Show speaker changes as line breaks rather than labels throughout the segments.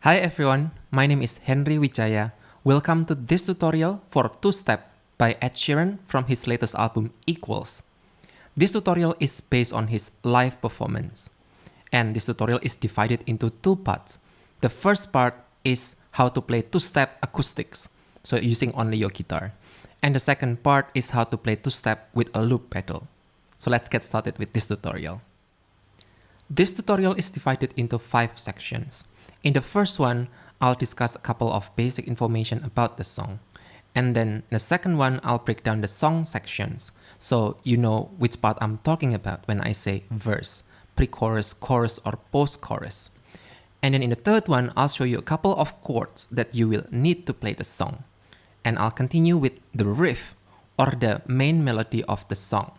Hi everyone, my name is Henry Wijaya. Welcome to this tutorial for Two Step by Ed Sheeran from his latest album Equals. This tutorial is based on his live performance. And this tutorial is divided into two parts. The first part is how to play two-step acoustics, so using only your guitar. And the second part is how to play two-step with a loop pedal. So let's get started with this tutorial. This tutorial is divided into 5 sections. In the first one, I'll discuss a couple of basic information about the song. And then in the second one, I'll break down the song sections, so you know which part I'm talking about when I say verse, pre-chorus, chorus, or post-chorus. And then in the third one, I'll show you a couple of chords that you will need to play the song. And I'll continue with the riff, or the main melody of the song.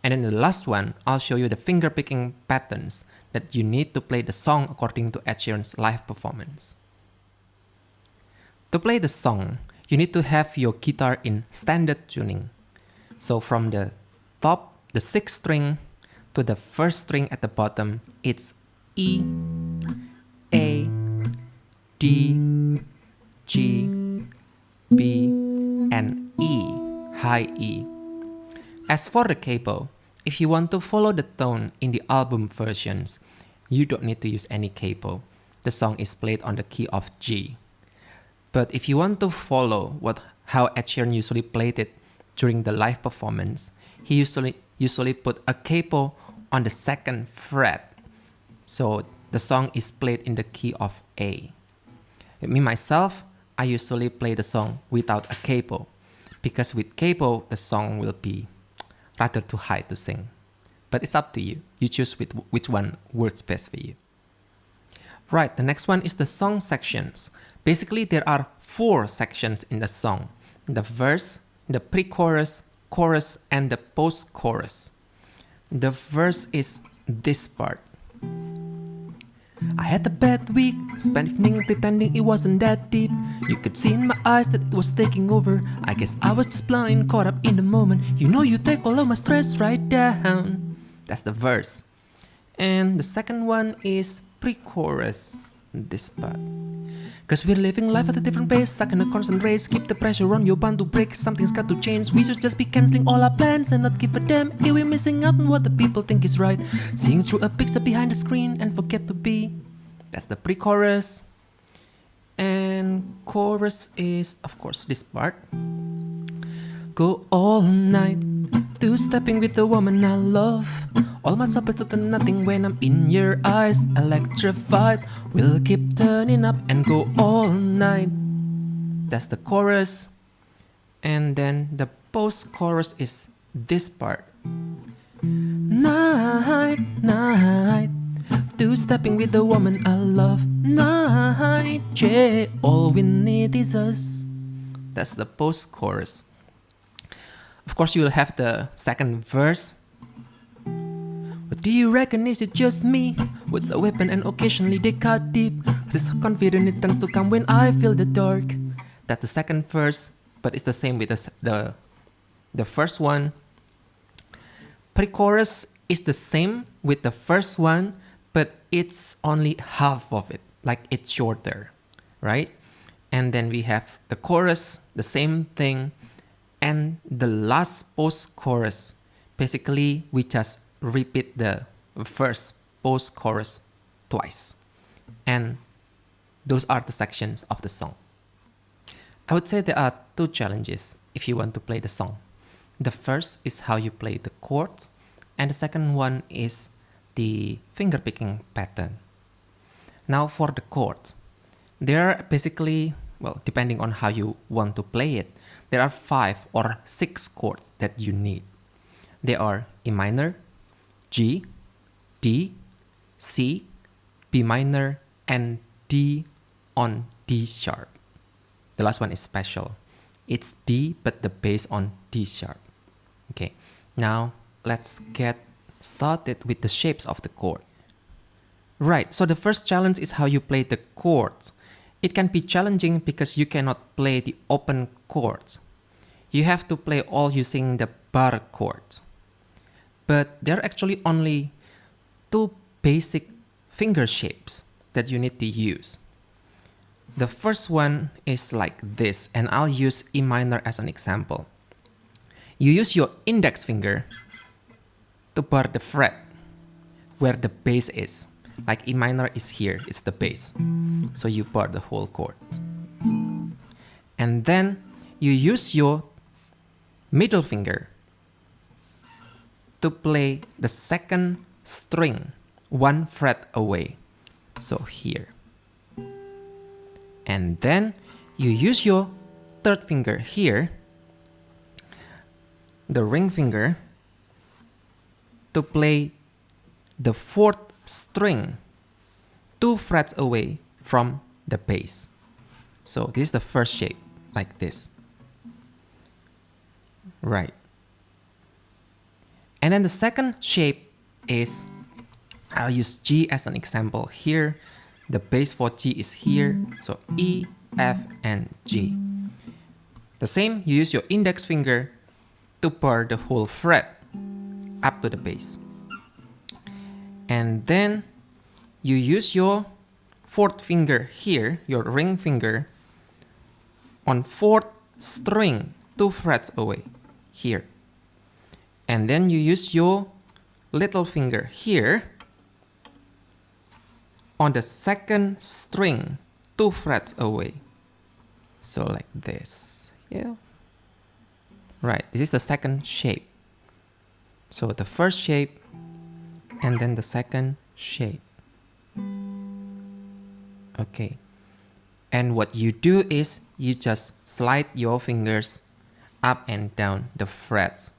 And in the last one, I'll show you the finger-picking patterns that you need to play the song according to Ed Sheeran's live performance. To play the song, you need to have your guitar in standard tuning. So from the top, the 6th string, to the 1st string at the bottom, it's E, A, D, G, B, and E, high E. As for the capo, if you want to follow the tone in the album versions, you don't need to use any capo. The song is played on the key of G. But if you want to follow how Ed Sheeran usually played it during the live performance, he usually put a capo on the 2nd fret. So the song is played in the key of A. Me myself, I usually play the song without a capo, because with capo, the song will be rather too high to sing. But it's up to you. You choose which one works best for you. Right, the next one is the song sections. Basically, there are 4 sections in the song: the verse, the pre-chorus, chorus, and the post-chorus. The verse is this part. I had a bad week, spent evening pretending it wasn't that deep. You could see in my eyes that it was taking over. I guess I was just blind, caught up in the moment. You know you take all of my stress right down. That's the verse. And the second one is pre-chorus, this part. Cause we're living life at a different pace, stuck in a constant race. Keep the pressure on, you're bound to break. Something's got to change. We should just be cancelling all our plans and not give a damn if we're missing out on what the people think is right. Seeing through a picture behind the screen and forget to be. That's the pre-chorus. And chorus is, of course, this part. Go all night, two-stepping with the woman I love. All my troubles to nothing when I'm in your eyes, electrified. We'll keep turning up and go all night. That's the chorus. And then the post-chorus is this part. Night, night, two-stepping with the woman I love. Night, yeah, all we need is us. That's the post-chorus. Of course, you will have the second verse. What do you reckon, is it just me? What's a weapon and occasionally they cut deep? This confident it tends to come when I feel the dark. That's the second verse, but it's the same with the first one. Pre-chorus is the same with the first one, but it's only half of it, like it's shorter, right? And then we have the chorus, the same thing, and the last post-chorus. Basically, we just repeat the first post-chorus twice. And those are the sections of the song. I would say there are 2 challenges if you want to play the song. The first is how you play the chords, and the second one is the finger-picking pattern. Now for the chords, there are basically, well, depending on how you want to play it, there are 5 or 6 chords that you need. They are E minor, G, D, C, B minor, and D on D sharp. The last one is special. It's D, but the bass on D sharp. Okay, now let's get started with the shapes of the chord. Right, so the first challenge is how you play the chords. It can be challenging because you cannot play the open chords. You have to play all using the bar chords. But there are actually only 2 basic finger shapes that you need to use. The first one is like this, and I'll use E minor as an example. You use your index finger to bar the fret where the bass is. Like E minor is here, it's the bass. So you bar the whole chord. And then you use your middle finger to play the second string one fret away. So here. And then you use your third finger here, the ring finger, to play the fourth string 2 frets away from the bass. So this is the first shape, like this. Right. And then the second shape is, I'll use G as an example here. The bass for G is here, so E, F, and G. The same, you use your index finger to bar the whole fret up to the bass. And then you use your fourth finger here, your ring finger, on fourth string 2 frets away, here. And then you use your little finger here on the second string 2 frets away. So like this, yeah. Right, this is the second shape. So the first shape and then the second shape. Okay. And what you do is you just slide your fingers up and down the frets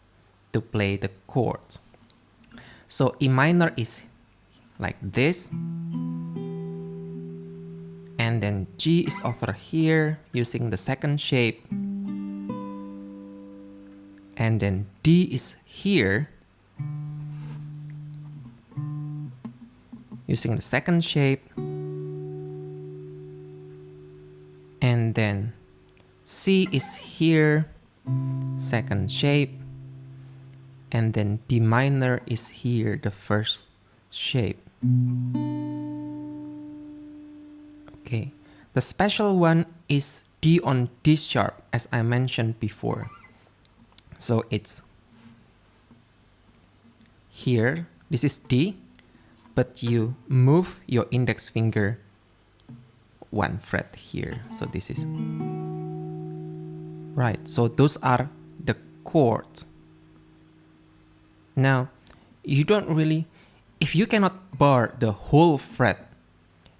to play the chords. So E minor is like this. And then G is over here using the second shape. And then D is here using the second shape. And then C is here, second shape. And then B minor is here, the first shape. Okay, the special one is D on D sharp, as I mentioned before. So it's here, this is D, but you move your index finger 1 fret here. So this is right. So those are the chords. Now, you don't really, if you cannot bar the whole fret,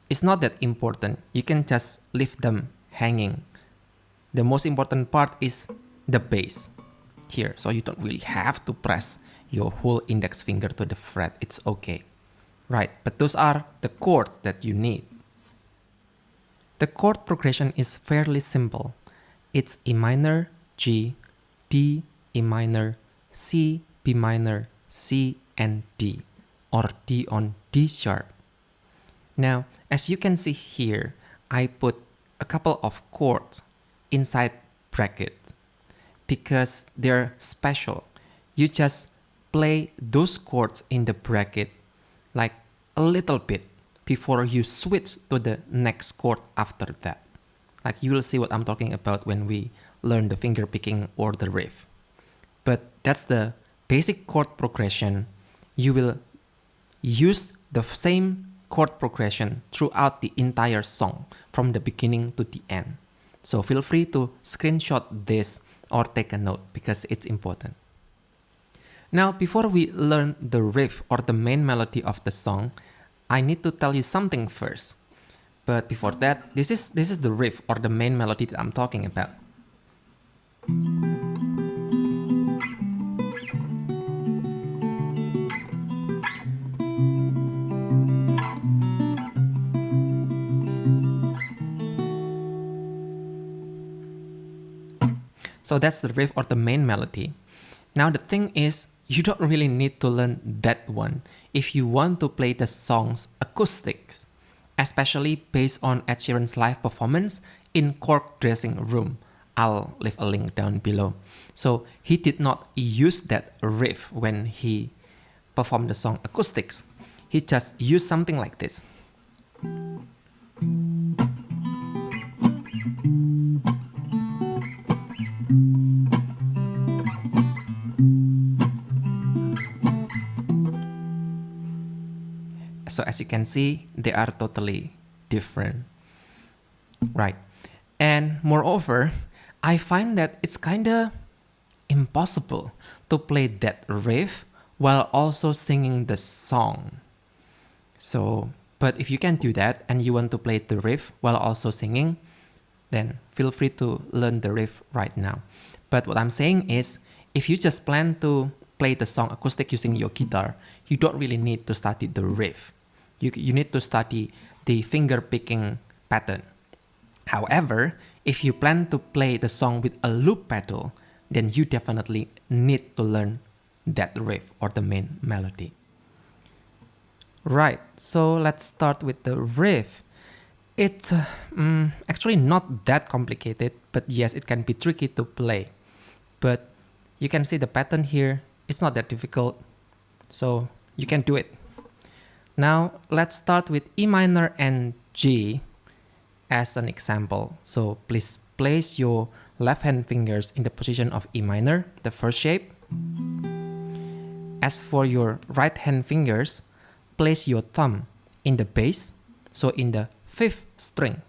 it's not that important. You can just leave them hanging. The most important part is the bass here. So you don't really have to press your whole index finger to the fret. It's okay. Right, but those are the chords that you need. The chord progression is fairly simple. It's E minor, G, D, E minor, C, B minor, C, and D, or D on D sharp. Now, as you can see here, I put a couple of chords inside brackets because they're special. You just play those chords in the bracket like a little bit before you switch to the next chord after that. Like you will see what I'm talking about when we learn the finger picking or the riff. But that's the basic chord progression. You will use the same chord progression throughout the entire song from the beginning to the end. So feel free to screenshot this or take a note because it's important. Now, before we learn the riff or the main melody of the song, I need to tell you something first. But before that, this is the riff or the main melody that I'm talking about. So that's the riff or the main melody. Now the thing is, you don't really need to learn that one if you want to play the song's acoustics, especially based on Ed Sheeran's live performance in Chord Dressing Room. I'll leave a link down below. So he did not use that riff when he performed the song Acoustics. He just used something like this. So as you can see, they are totally different. Right. And moreover, I find that it's kinda impossible to play that riff while also singing the song. So, but if you can do that and you want to play the riff while also singing, then feel free to learn the riff right now. But what I'm saying is, if you just plan to play the song acoustic using your guitar, you don't really need to study the riff. You need to study the finger picking pattern. However, if you plan to play the song with a loop pedal, then you definitely need to learn that riff or the main melody. Right, so let's start with the riff. It's actually not that complicated, but yes, it can be tricky to play. But you can see the pattern here, it's not that difficult, so you can do it. Now, let's start with E minor and G as an example. So please place your left hand fingers in the position of E minor, the first shape. As for your right hand fingers, place your thumb in the bass, so in the fifth string.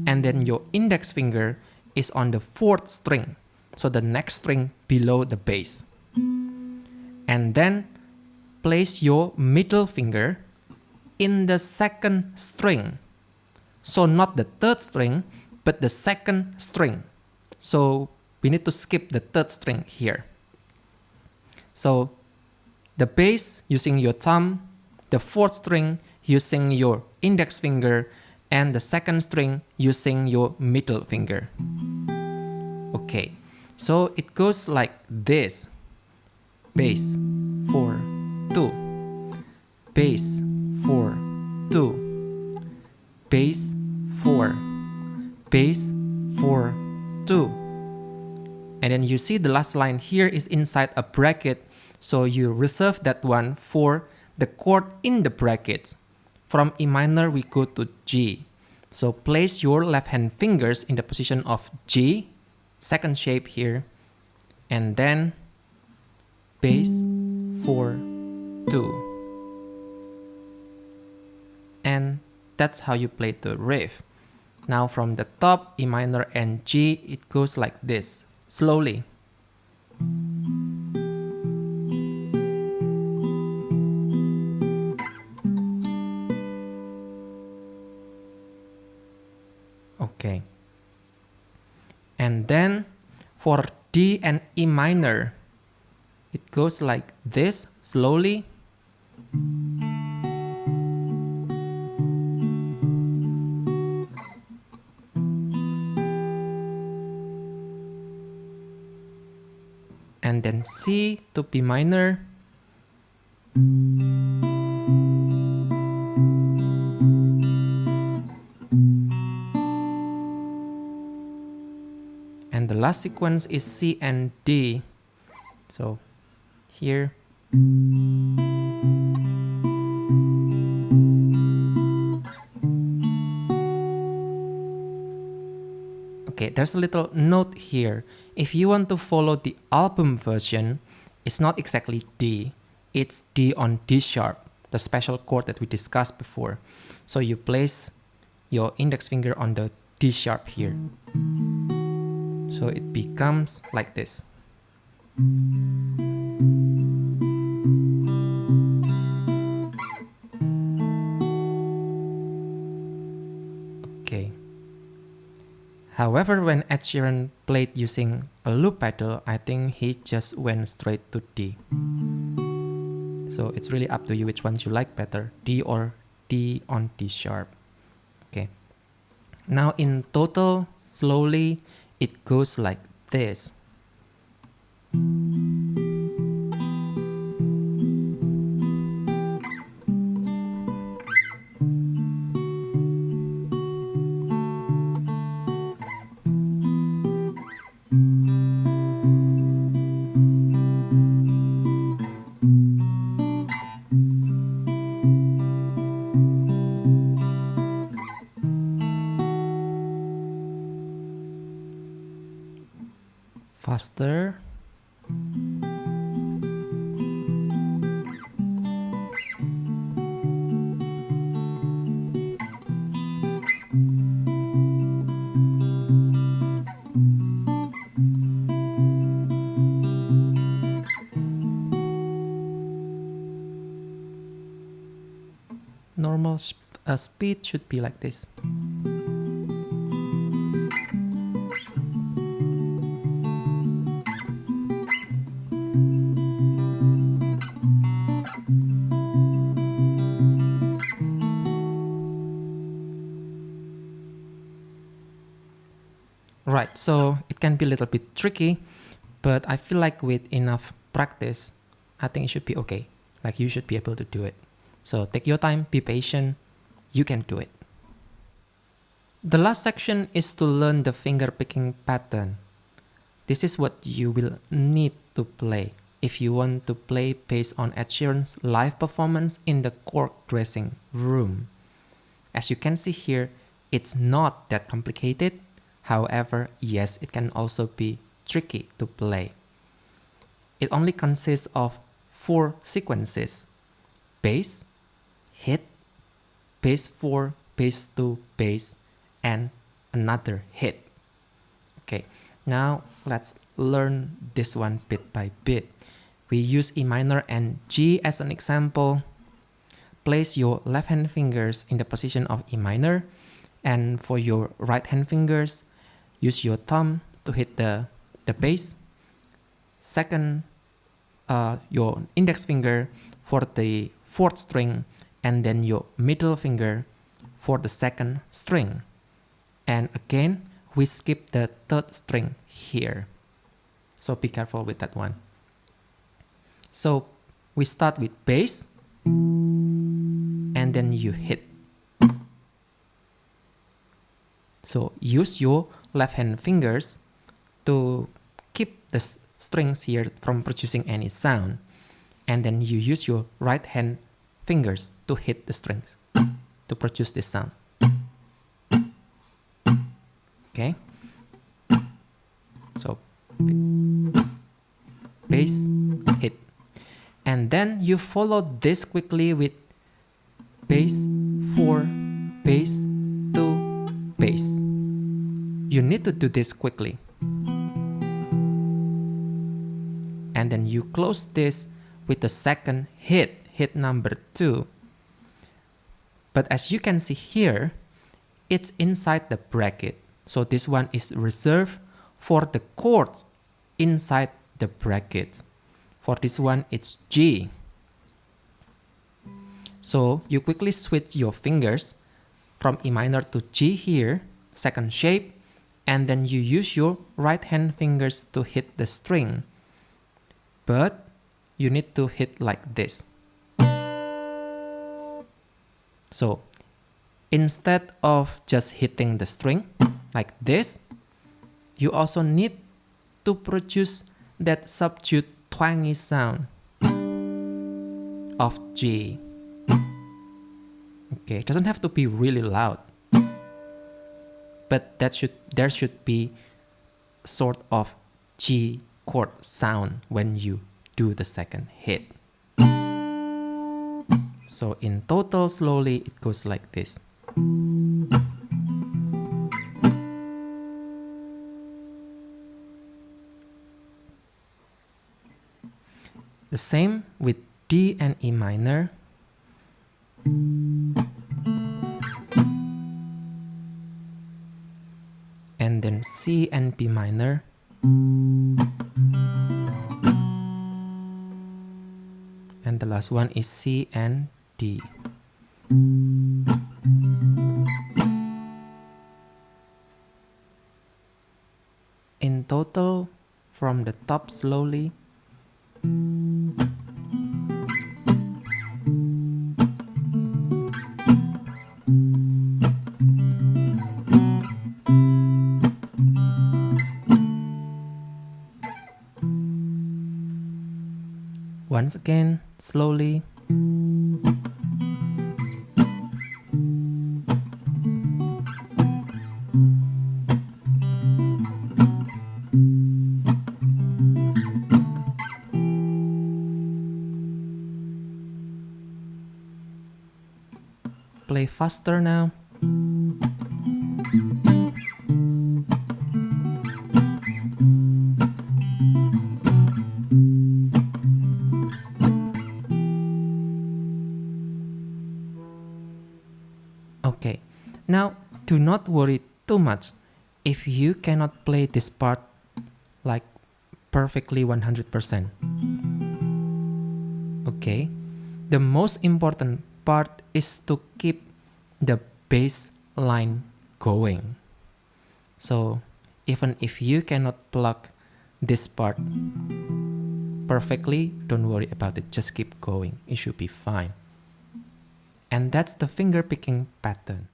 And then your index finger is on the fourth string, so the next string below the bass. And then place your middle finger in the second string. So not the third string, but the second string. So we need to skip the third string here. So the bass using your thumb, the fourth string using your index finger, and the second string using your middle finger. Okay, so it goes like this. Bass, 4, 2. Bass, 4, 2. Bass, 4. Bass, 4, 2. And then you see the last line here is inside a bracket, so you reserve that one for the chord in the brackets. From E minor we go to G. So place your left hand fingers in the position of G, second shape here, and then bass, 4, 2. And that's how you play the riff. Now from the top, E minor and G, it goes like this, slowly. Okay. And then for D and E minor, it goes like this, slowly. And then C to B minor. And the last sequence is C and D. So here. Okay, there's a little note here. If you want to follow the album version, it's not exactly D. It's D on D sharp, the special chord that we discussed before. So you place your index finger on the D sharp here. So it becomes like this. Okay. However, when Ed Sheeran played using a loop pedal, I think he just went straight to D. So it's really up to you which ones you like better, D or D on D sharp. Okay. Now in total, slowly, it goes like this. Faster. normal speed should be like this. Right, so it can be a little bit tricky, but I feel like with enough practice, I think it should be okay. Like you should be able to do it. So take your time, be patient, you can do it. The last section is to learn the fingerpicking pattern. This is what you will need to play if you want to play based on Ed Sheeran's live performance in the chord dressing room. As you can see here, it's not that complicated. However, yes, it can also be tricky to play. It only consists of 4 sequences: bass, hit, bass 4, bass 2, bass, and another hit. Okay, now let's learn this one bit by bit. We use E minor and G as an example. Place your left hand fingers in the position of E minor, and for your right hand fingers, use your thumb to hit the bass. Second, your index finger for the 4th string, and then your middle finger for the 2nd string. And again, we skip the 3rd string here. So be careful with that one. So we start with bass, and then you hit. So use your left hand fingers to keep the strings here from producing any sound. And then you use your right hand fingers to hit the strings to produce this sound. Okay? So bass, hit. And then you follow this quickly with bass 4, bass 2, bass. You need to do this quickly. And then you close this with the second hit number 2. But as you can see here, it's inside the bracket. So this one is reserved for the chords inside the bracket. For this one, it's G. So you quickly switch your fingers from E minor to G here, second shape, and then you use your right hand fingers to hit the string. But you need to hit like this. So instead of just hitting the string like this, you also need to produce that subdued twangy sound of G. Okay, it doesn't have to be really loud, but there should be sort of G chord sound when you do the second hit. So in total, slowly it goes like this. The same with D and E minor. And then C and B minor. And the last one is C and D. In total, from the top slowly. Once again, slowly. Play faster now. Okay, now do not worry too much if you cannot play this part like perfectly 100%. Okay, the most important part is to keep the bass line going. So even if you cannot plug this part perfectly, don't worry about it, just keep going, it should be fine. And that's the finger picking pattern.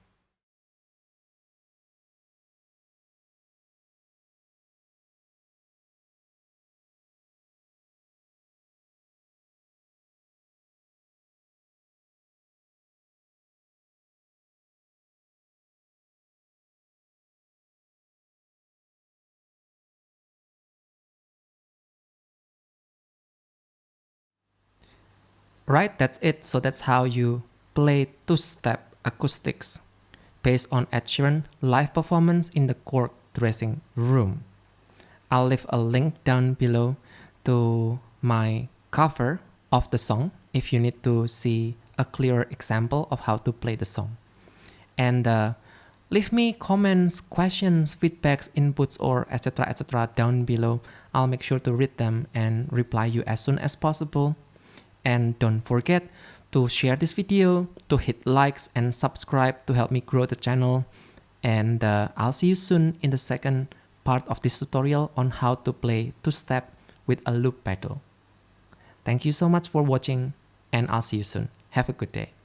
Right, that's it. So that's how you play two-step acoustics based on Ed Sheeran live performance in the Chord dressing room. I'll leave a link down below to my cover of the song if you need to see a clearer example of how to play the song. And leave me comments, questions, feedbacks, inputs, or etc. down below. I'll make sure to read them and reply you as soon as possible. And don't forget to share this video, to hit likes and subscribe to help me grow the channel. And I'll see you soon in the second part of this tutorial on how to play two-step with a loop pedal. Thank you so much for watching, and I'll see you soon. Have a good day.